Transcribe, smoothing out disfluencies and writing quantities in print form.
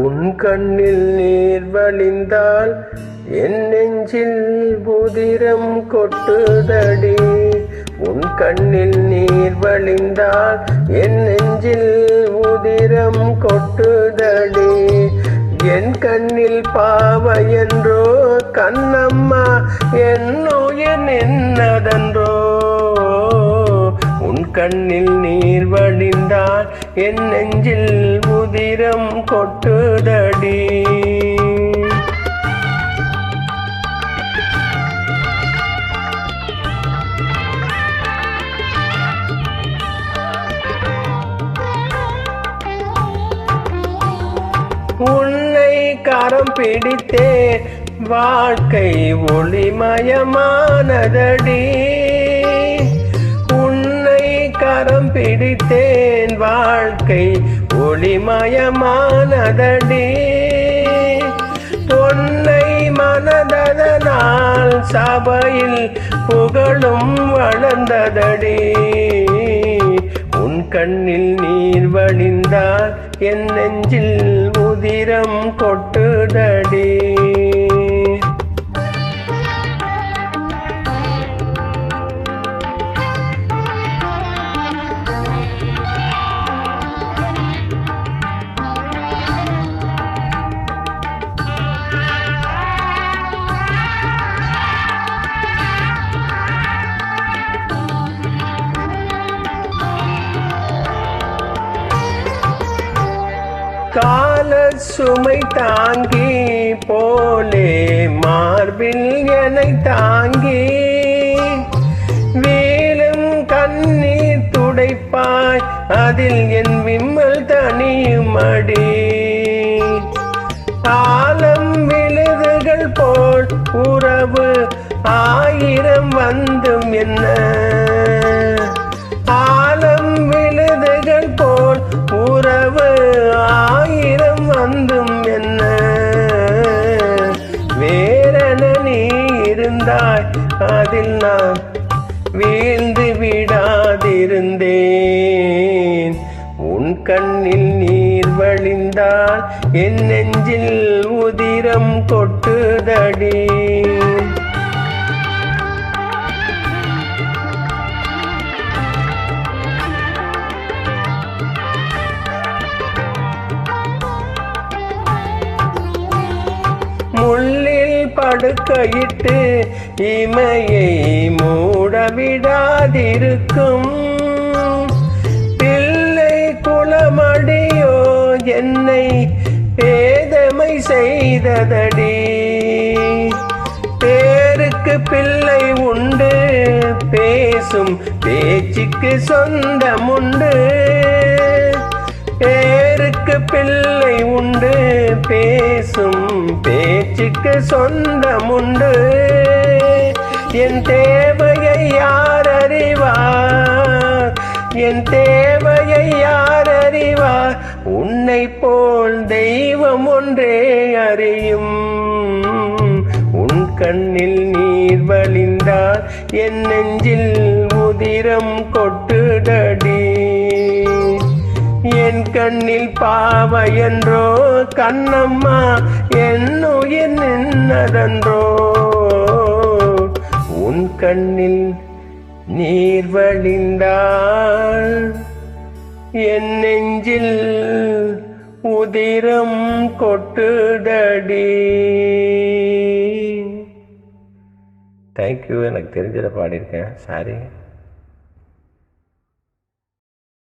உன் கண்ணில் நீர் வழிந்தால் என் நெஞ்சில் உதிரம் கொட்டுதடி. உன் கண்ணில் நீர் வழிந்தால் என் நெஞ்சில் உதிரம் கொட்டுதடி. என் கண்ணில் பாவை என்றோ கண்ணம்மா என் உயிர் நின்னதன்றோ. உன் கண்ணில் நீர் வழிந்தால் என் நெஞ்சில் உதிரம் கொட்டுதடி. உன்னை கரம் பிடித்தே வாழ்க்கை ஒளிமயமானதடி. உன்னை கரம் பிடித்தேன் வாழ்க்கை ஒளிமயமானதடி. பொன்னை மனதனால் சபையில் புகழும் வளர்ந்ததடி. உன் கண்ணில் நீர் வழிந்தால் என் நெஞ்சில் உதிரம் கொட்டுதடி. கால சுமை தாங்கி போலே மார்பில் என்னை தாங்கி வீழும் கண்ணீர் துடைப்பாய் அதில் என் விம்மல் தனியுமடி. ஆலம் விழுதுகள் போல் உறவு ஆயிரம் வந்தும் என்ன. ஆலம் விழுதுகள் போல் உறவு ஆயிரம் வந்தும் என்ன. வேறென நீ இருந்தாய் அதில் நான் வீழ்ந்து விடாதிருந்தேன். உன் கண்ணில் நீர் வழிந்தால் என் நெஞ்சில் உதிரம் கொட்டுதடி. முள்ளில் படுக்கையிட்டு இமையை மூடவிடாதிருக்கும் பிள்ளை குளமடியோ என்னை பேதமை செய்ததடி. பேருக்கு பிள்ளை உண்டு பேசும் பேச்சுக்கு சொந்தமுண்டு. பேருக்கு பிள்ளை உண்டு பேசும் பேச்சுக்கு சொந்தமுண்டு. என் தேவையை யார் அறிவார், என் தேவையை யார் அறிவார். உன்னை போல் தெய்வம் ஒன்றே அறியும். உன் கண்ணில் நீர் வழிந்தால் என் நெஞ்சில் உதிரம் கொட்டுதடி. என் கண்ணில் பாவை என்றோ கண்ணம்மா என் உயிர் நின்னதன்றோ. உன் கண்ணில் நீர் வழிந்தால் என் நெஞ்சில் உதிரம் கொட்டுதடி. தேங்க்யூ. எனக்கு தெரிஞ்சதை பாடியிருக்கேன். சாரி.